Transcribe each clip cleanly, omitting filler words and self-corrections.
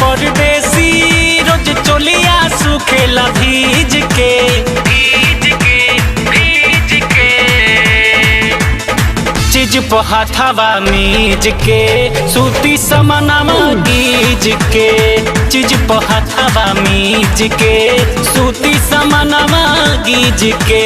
परदेसी रोज चोलिया सुखेला भीज के चीज पे हाथवा मीज के सूती समनमा गीज के चीज पे हाथवा मीज के सूती समनमा गीज के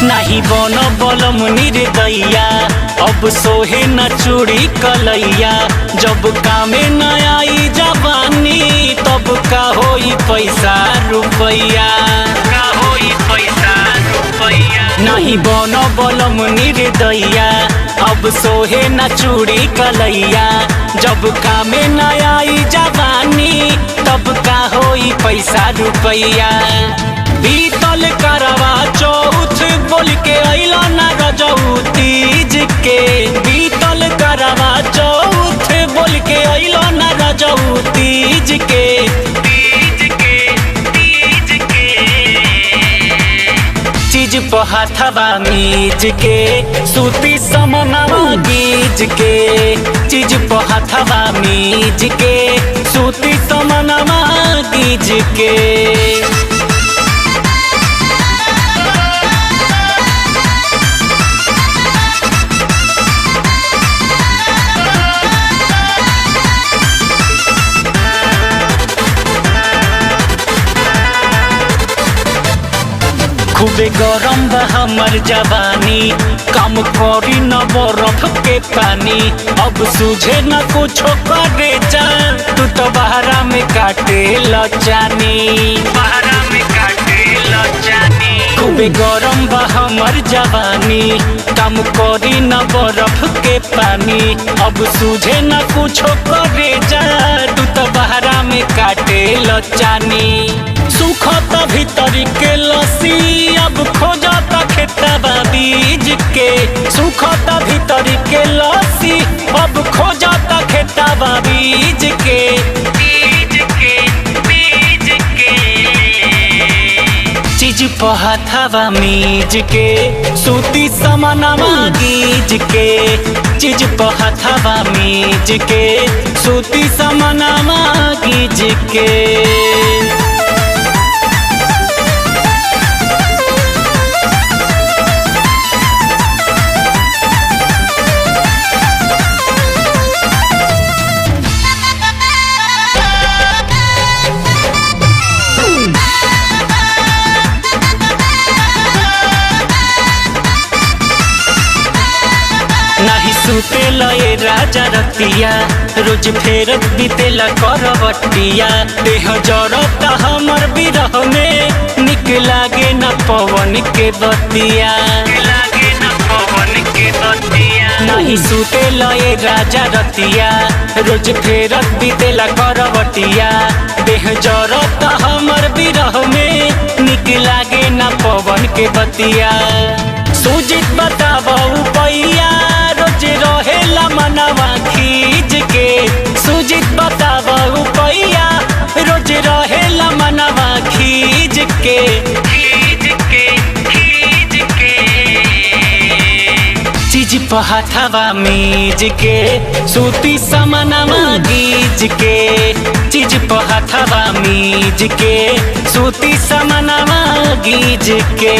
नहीं बन बलम निर्दया अब सोहे न चूड़ी कलैया जब कामे न आई जवानी तब का होई पैसा रुपैया नहीं बन बलम निर्दया अब सोहे न चूड़ी कलैया जब कामे न आई जवानी तब का होई पैसा रुपैया बीतल करवा चौथ बोल के अइला ना रजऊ तीज के बीतल करवा चौथ बोल के अइला ना रजऊ तीज के चीज पे हाथवा मीज के सूती समनवा गीज के चीज पे हाथवा मीज के सूती समनवा गीज के खूबे गरम बा हमर जवानी कम करी न बरफ के पानी अब सूझे न कुछो करे जान तू तो बहरा में काटे लचानी खूबे गरम बा हमर जवानी कम करी न बरफ के पानी अब सूझे न कुछो करे जान तू तो बहरा में काटे लचानी सुखत भीतर के लसी अब खोजता खेतबा बीज के सुखत भीतर के लसी अब खोजता खेतबा बीज के चीज पे हाथवा मीज के सूती समनवा गीज के चीज पे हाथवा मीज के सूती समनवा गीज के नहीं सुतेला ये राजा रतिया रोज फेरत बीतेला करवटिया देह जरता हमर बिरह में निक लागे न पवन के बतिया नहीं सुतेला ये राजा रतिया रोज फेरत बीतेला करवटिया देह जरता हमर बिरह में निक लागे न पवन के बतिया सुजित बताबू पैया रोज रहेला मनवा खींच के सुजित बताबू पैया रोज रहेला मनवा खींच के चीज पे हाथवा मीज के सूती समनवा गीज के चीज पे हाथवा मीज के सूती समनवा गीज के